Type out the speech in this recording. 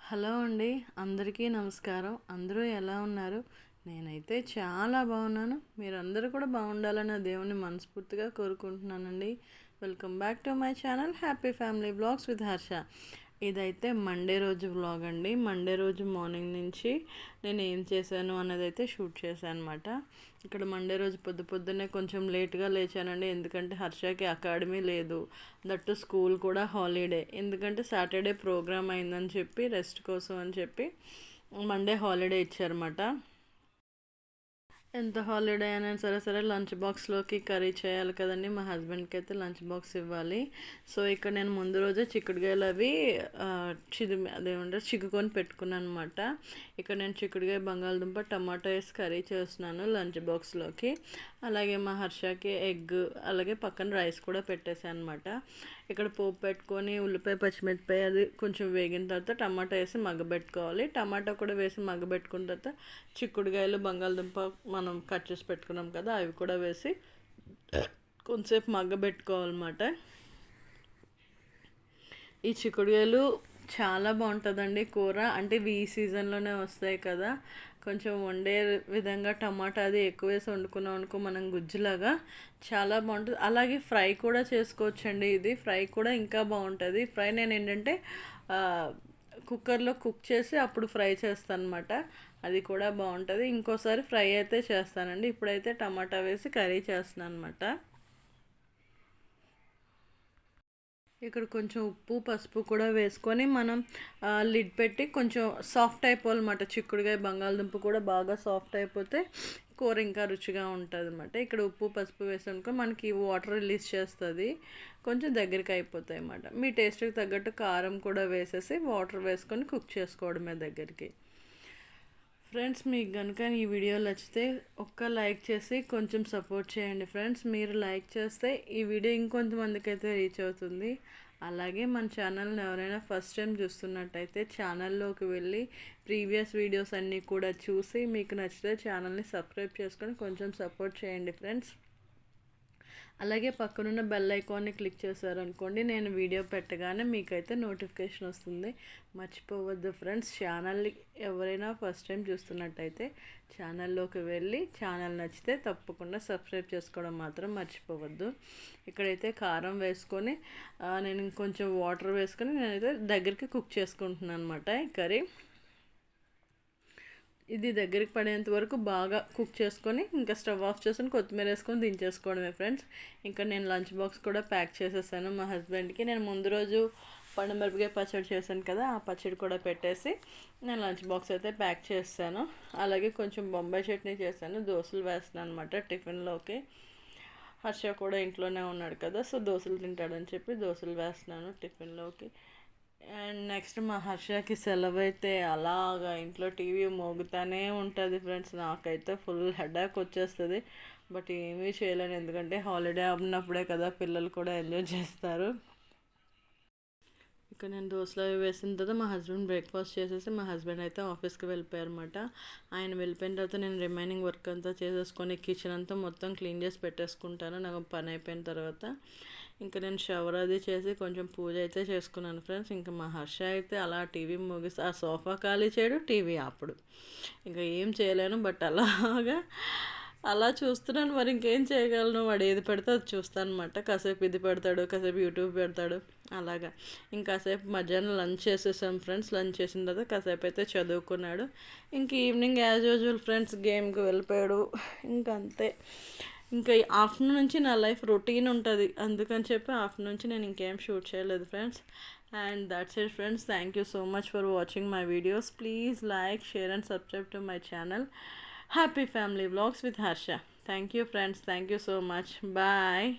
Hello అండి, అందరికీ నమస్కారం. అందరూ ఎలా ఉన్నారు? నేనైతే చాలా బాగున్నాను. మీరందరూ కూడా బాగుండాలని ఆ దేవుని మనస్ఫూర్తిగా కోరుకుంటున్నానండి. Welcome back to my channel happy family vlogs with Harsha. ఇదైతే మండే రోజు వ్లాగ్ అండి. మండే రోజు మార్నింగ్ నుంచి నేను ఏం చేశాను అన్నది అయితే షూట్ చేశాను అనమాట. ఇక్కడ మండే రోజు పొద్దున్నే కొంచెం లేట్గా లేచానండి, ఎందుకంటే హర్షకి అకాడమీ లేదు, దట్టు స్కూల్ కూడా హాలిడే. ఎందుకంటే సాటర్డే ప్రోగ్రామ్ అయిందని చెప్పి రెస్ట్ కోసం అని చెప్పి మండే హాలిడే ఇచ్చారన్నమాట. ఎంత హాలిడే అయినా సరే లంచ్ బాక్స్లోకి కర్రీ చేయాలి కదండి. మా హస్బెండ్కి అయితే లంచ్ బాక్స్ ఇవ్వాలి. సో ఇక్కడ నేను ముందు రోజే చిక్కుడుకాయలు అవి అదేమంటారు చిక్కుకొని పెట్టుకున్నాను అనమాట. ఇక్కడ నేను చిక్కుడుకాయ, బంగాళదుంప, టమాటో వేసి కర్రీ చేస్తున్నాను లంచ్ బాక్స్లోకి. అలాగే మా హర్షకి ఎగ్, అలాగే పక్కన రైస్ కూడా పెట్టేసాను అనమాట. ఇక్కడ పోపు పెట్టుకొని ఉల్లిపాయ, పచ్చిమిరపకాయ అది కొంచెం వేగిన తర్వాత టమాటా వేసి మగ్గబెట్టుకోవాలి. టమాటా కూడా వేసి మగ్గబెట్టుకున్న తర్వాత చిక్కుడుకాయలు, బంగాళదుంప మనం కట్ చేసి పెట్టుకున్నాం కదా, అవి కూడా వేసి కొంచెంసేపు మగ్గబెట్టుకోవాలన్నమాట. ఈ చిక్కుడుకాయలు చాలా బాగుంటుందండి కూర. అంటే ఈ సీజన్లోనే వస్తాయి కదా, కొంచెం వండే విధంగా టమాటా అది ఎక్కువ వేసి వండుకున్నాం అనుకో మనం గుజ్జులాగా, చాలా బాగుంటుంది. అలాగే ఫ్రై కూడా చేసుకోవచ్చండి. ఇది ఫ్రై కూడా ఇంకా బాగుంటుంది. ఫ్రై నేను ఏంటంటే కుక్కర్లో కుక్ చేసి అప్పుడు ఫ్రై చేస్తాను అనమాట. అది కూడా బాగుంటుంది. ఇంకోసారి ఫ్రై అయితే చేస్తానండి. ఇప్పుడైతే టమాటా వేసి కర్రీ చేస్తున్నాను అనమాట. ఇక్కడ కొంచెం ఉప్పు, పసుపు కూడా వేసుకొని మనం లిడ్ పెట్టి కొంచెం సాఫ్ట్ అయిపోవాలన్నమాట. చిక్కుడుకాయ, బంగాళదుంప కూడా బాగా సాఫ్ట్ అయిపోతే కూర ఇంకా రుచిగా ఉంటుంది అనమాట. ఇక్కడ ఉప్పు, పసుపు వేసానుకో మనకి వాటర్ రిలీజ్ చేస్తుంది, కొంచెం దగ్గరికి అయిపోతాయి అన్నమాట. మీ టేస్ట్కి తగ్గట్టు కారం కూడా వేసేసి వాటర్ వేసుకొని కుక్ చేసుకోవడమే దగ్గరికి. ఫ్రెండ్స్, మీకు కనుక ఈ వీడియో నచ్చితే ఒక్క లైక్ చేసి కొంచెం సపోర్ట్ చేయండి ఫ్రెండ్స్. మీరు లైక్ చేస్తే ఈ వీడియో ఇంకొంతమందికి అయితే రీచ్ అవుతుంది. అలాగే మన ఛానల్ని ఎవరైనా ఫస్ట్ టైం చూస్తున్నట్టయితే ఛానల్లోకి వెళ్ళి ప్రీవియస్ వీడియోస్ అన్నీ కూడా చూసి మీకు నచ్చితే ఛానల్ని సబ్స్క్రైబ్ చేసుకొని కొంచెం సపోర్ట్ చేయండి ఫ్రెండ్స్. అలాగే పక్కనున్న బెల్ ఐకాన్ని క్లిక్ చేశారనుకోండి, నేను వీడియో పెట్టగానే మీకైతే నోటిఫికేషన్ వస్తుంది. మర్చిపోవద్దు ఫ్రెండ్స్. ఛానల్ని ఎవరైనా ఫస్ట్ టైం చూస్తున్నట్టయితే ఛానల్లోకి వెళ్ళి ఛానల్ నచ్చితే తప్పకుండా సబ్స్క్రైబ్ చేసుకోవడం మాత్రం మర్చిపోవద్దు. ఇక్కడైతే కారం వేసుకొని నేను ఇంకొంచెం వాటర్ వేసుకొని నేనైతే దగ్గరికి కుక్ చేసుకుంటున్నాను అనమాట ఈ కర్రీ. ఇది దగ్గరికి పడేంత వరకు బాగా కుక్ చేసుకొని ఇంకా స్టవ్ ఆఫ్ చేసుకొని కొత్తిమీర వేసుకొని దించేసుకోవడమే ఫ్రెండ్స్. ఇంకా నేను లంచ్ బాక్స్ కూడా ప్యాక్ చేసేసాను మా హస్బెండ్కి. నేను ముందు రోజు పండుమిరపకాయ పచ్చడి చేశాను కదా, ఆ పచ్చడి కూడా పెట్టేసి నేను లంచ్ బాక్స్ అయితే ప్యాక్ చేస్తాను. అలాగే కొంచెం బొంబాయి చట్నీ చేశాను, దోశలు వేస్తున్నాను అనమాట టిఫిన్లోకి. హర్ష కూడా ఇంట్లోనే ఉన్నాడు కదా, సో దోశలు తింటాడని చెప్పి దోశలు వేస్తున్నాను టిఫిన్లోకి. అండ్ నెక్స్ట్ మా హర్షకి సెలవు అయితే అలాగా ఇంట్లో టీవీ మోగుతానే ఉంటుంది ఫ్రెండ్స్. నాకైతే ఫుల్ హెడేక్ వచ్చేస్తుంది, బట్ ఏమీ చేయలేను, ఎందుకంటే హాలిడే ఉన్నప్పుడే కదా పిల్లలు కూడా ఎంజాయ్ చేస్తారు. ఇక నేను దోశలు అవి వేసిన తర్వాత మా హస్బెండ్ బ్రేక్ఫాస్ట్ చేసేసి మా హస్బెండ్ అయితే ఆఫీస్కి వెళ్ళిపోయారు అనమాట. ఆయన వెళ్ళిపోయిన తర్వాత నేను రిమైనింగ్ వర్క్ అంతా చేసేసుకొని కిచెన్ అంతా మొత్తం క్లీన్ చేసి పెట్టేసుకుంటాను నాకు పని అయిపోయిన తర్వాత. ఇంకా నేను షవర్ అది చేసి కొంచెం పూజ అయితే చేసుకున్నాను ఫ్రెండ్స్. ఇంకా మా హర్ష అయితే అలా టీవీ ముగిసి ఆ సోఫా ఖాళీ చేయడు, టీవీ ఆపడు. ఇంకా ఏం చేయలేను, బట్ అలాగా అలా చూస్తున్నాను. మరి ఇంకేం చేయగలను, వాడు ఏది పెడితే అది చూస్తాను అనమాట. కాసేపు ఇది పెడతాడు, కాసేపు యూట్యూబ్ పెడతాడు, అలాగా. ఇంకాసేపు మధ్యాహ్నం లంచ్ చేసేసాం ఫ్రెండ్స్. లంచ్ చేసిన తర్వాత కాసేపు అయితే చదువుకున్నాడు. ఇంక ఈవినింగ్ యాజ్ యూజువల్ ఫ్రెండ్స్ గేమ్కి వెళ్ళిపోయాడు. ఇంకంతే. ఇంకా ఆఫ్టర్నూన్ నుంచి నా లైఫ్ రొటీన్ ఉంటుంది, అందుకని చెప్పి ఆఫ్టర్నూన్ నుంచి నేను ఇంకేం షూట్ చేయలేదు friends. And that's it friends. Thank you so much for watching my videos. Please like, share and subscribe to my channel happy family vlogs with Harsha. Thank you friends. Thank you so much. Bye.